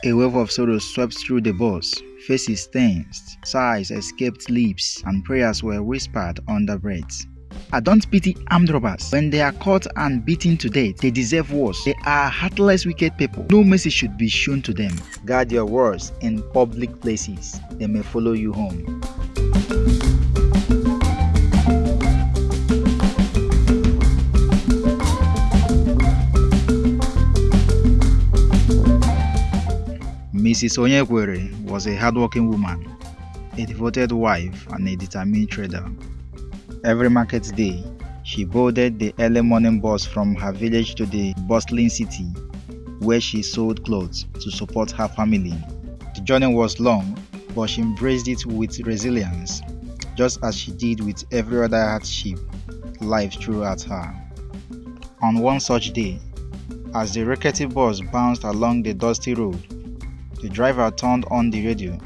A wave of sorrow swept through the bus. Faces tensed, sighs escaped lips, and prayers were whispered under breath. I don't pity armed robbers. When they are caught and beaten to death, they deserve worse. They are heartless, wicked people. No mercy should be shown to them. Guard your words in public places. They may follow you home. Mrs. Onyekweere was a hardworking woman, a devoted wife, and a determined trader. Every market day, she boarded the early morning bus from her village to the bustling city, where she sold clothes to support her family. The journey was long, but she embraced it with resilience, just as she did with every other hardship life threw at her. On one such day, as the rickety bus bounced along the dusty road, the driver turned on the radio.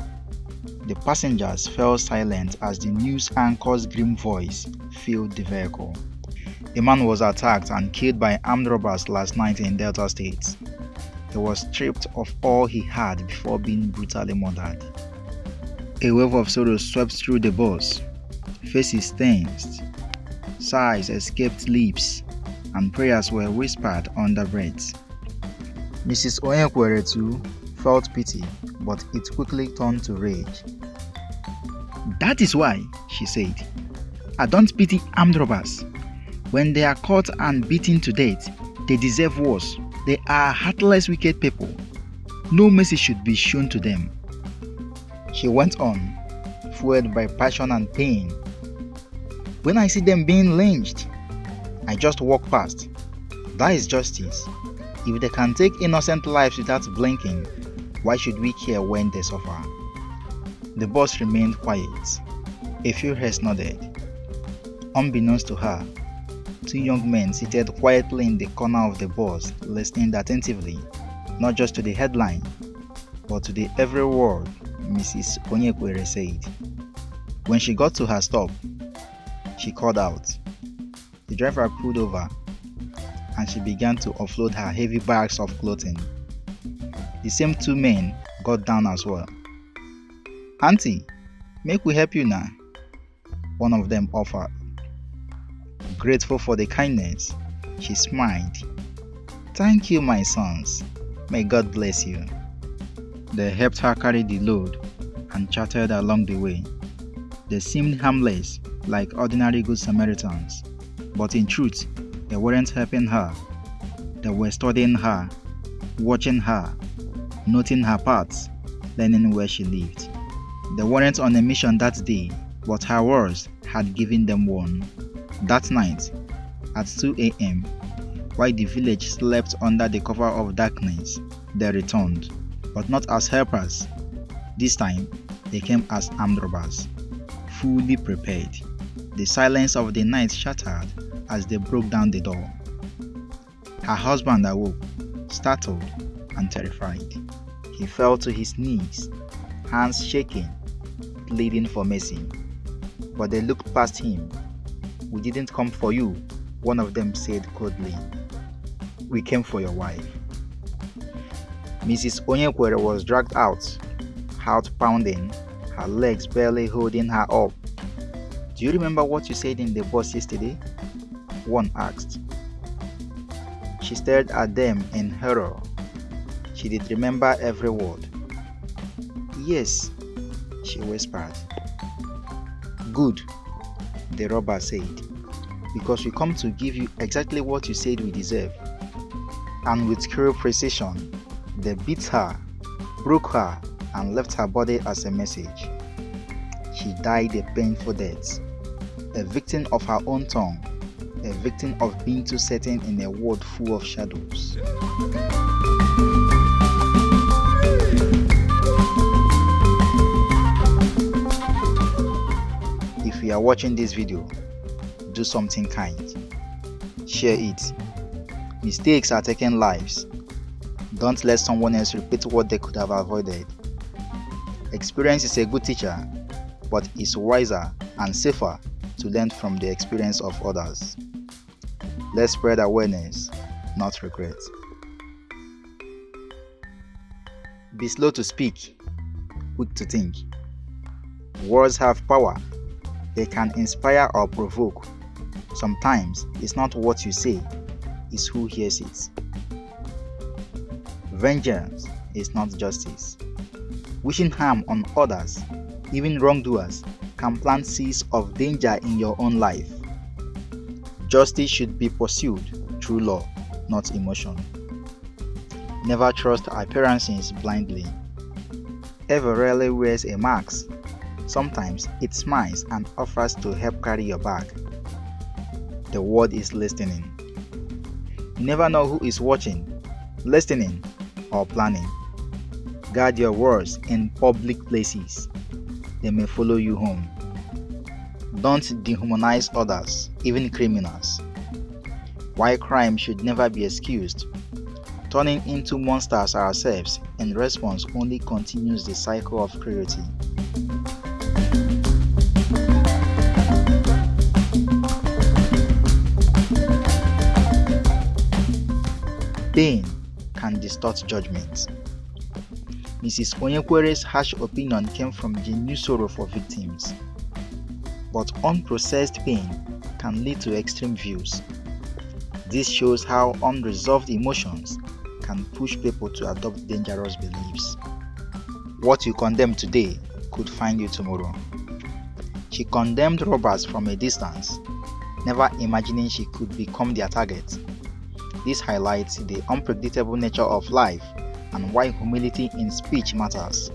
The passengers fell silent as the news anchor's grim voice filled the vehicle. A man was attacked and killed by armed robbers last night in Delta State. He was stripped of all he had before being brutally murdered. A wave of sorrow swept through the bus. Faces tensed, sighs escaped lips, and prayers were whispered under breath. Mrs. Onyekweere too felt pity, but it quickly turned to rage. "That is why," she said, "I don't pity armed robbers. When they are caught and beaten to death, they deserve worse. They are heartless, wicked people. No mercy should be shown to them." She went on, fueled by passion and pain. "When I see them being lynched, I just walk past. That is justice. If they can take innocent lives without blinking, why should we care when they suffer?" The bus remained quiet. A few heads nodded. Unbeknownst to her, two young men seated quietly in the corner of the bus listened attentively, not just to the headline, but to the every word Mrs. Onyekweere said. When she got to her stop, she called out. The driver pulled over, and she began to offload her heavy bags of clothing. The same two men got down as well. "Auntie, make we help you now," one of them offered. Grateful for the kindness, she smiled. "Thank you, my sons. May God bless you." They helped her carry the load and chatted along the way. They seemed harmless, like ordinary good Samaritans, but in truth, they weren't helping her. They were studying her, watching her, noting her paths, learning where she lived. They weren't on a mission that day, but her words had given them one. That night, at 2 a.m., while the village slept under the cover of darkness, they returned, but not as helpers. This time, they came as armed robbers, fully prepared. The silence of the night shattered as they broke down the door. Her husband awoke, startled and terrified. He fell to his knees, hands shaking, pleading for mercy. But they looked past him. "We didn't come for you," one of them said coldly. "We came for your wife." Mrs. Onyekweere was dragged out, heart pounding, her legs barely holding her up. "Do you remember what you said in the bus yesterday?" one asked. She stared at them in horror. She did remember every word. "Yes," she whispered. "Good," the robber said, "because we come to give you exactly what you said we deserve." And with cruel precision, they beat her, broke her, and left her body as a message. She died a painful death, a victim of her own tongue, a victim of being too certain in a world full of shadows. If you are watching this video, do something kind. Share it. Mistakes are taking lives. Don't let someone else repeat what they could have avoided. Experience is a good teacher, but it's wiser and safer to learn from the experience of others. Let's spread awareness, not regret. Be slow to speak, quick to think. Words have power. They can inspire or provoke. Sometimes it's not what you say, it's who hears it. Vengeance is not justice. Wishing harm on others, even wrongdoers, can plant seeds of danger in your own life. Justice should be pursued through law, not emotion. Never trust appearances blindly. Evil rarely wears a mask. Sometimes it smiles and offers to help carry your bag. The world is listening. You never know who is watching, listening, or planning. Guard your words in public places. They may follow you home. Don't dehumanize others, even criminals. While crime should never be excused, turning into monsters ourselves in response only continues the cycle of cruelty. Pain can distort judgment. Mrs. Onyekweere's harsh opinion came from genuine sorrow for victims. But unprocessed pain can lead to extreme views. This shows how unresolved emotions can push people to adopt dangerous beliefs. What you condemn today could find you tomorrow. She condemned robbers from a distance, never imagining she could become their target. This highlights the unpredictable nature of life and why humility in speech matters.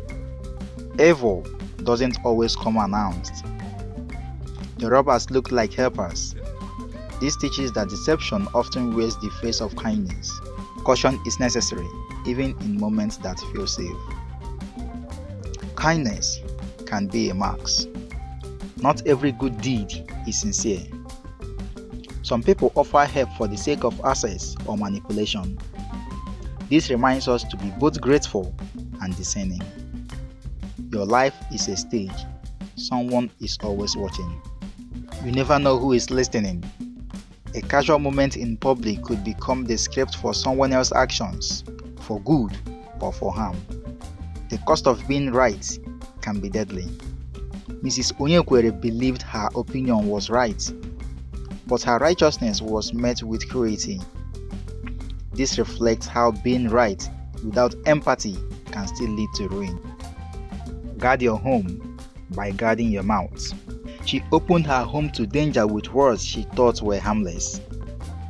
Evil doesn't always come announced. The robbers look like helpers. This teaches that deception often wears the face of kindness. Caution is necessary, even in moments that feel safe. Kindness can be a mask. Not every good deed is sincere. Some people offer help for the sake of access or manipulation. This reminds us to be both grateful and discerning. Your life is a stage. Someone is always watching. You never know who is listening. A casual moment in public could become the script for someone else's actions, for good or for harm. The cost of being right can be deadly. Mrs. Onyekweere believed her opinion was right, but her righteousness was met with cruelty. This reflects how being right without empathy can still lead to ruin. Guard your home by guarding your mouth. She opened her home to danger with words she thought were harmless.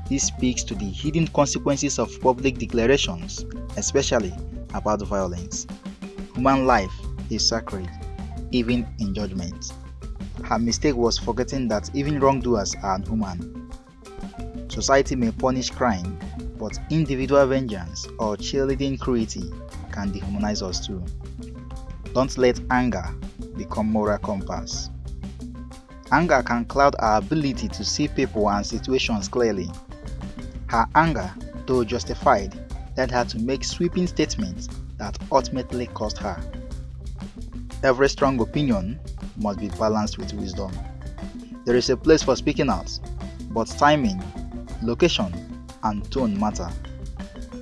This speaks to the hidden consequences of public declarations, especially about violence. Human life is sacred, even in judgment. Her mistake was forgetting that even wrongdoers are human. Society may punish crime, but individual vengeance or cheerleading cruelty can dehumanize us too. Don't let anger become moral compass. Anger can cloud our ability to see people and situations clearly. Her anger, though justified, led her to make sweeping statements that ultimately cost her. Every strong opinion must be balanced with wisdom. There is a place for speaking out, but timing, location, and tone matter.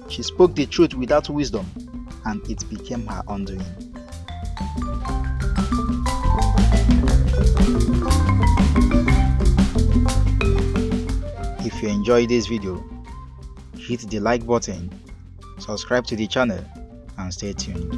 She spoke the truth without wisdom, and it became her undoing. If you enjoyed this video, hit the like button, subscribe to the channel, and stay tuned.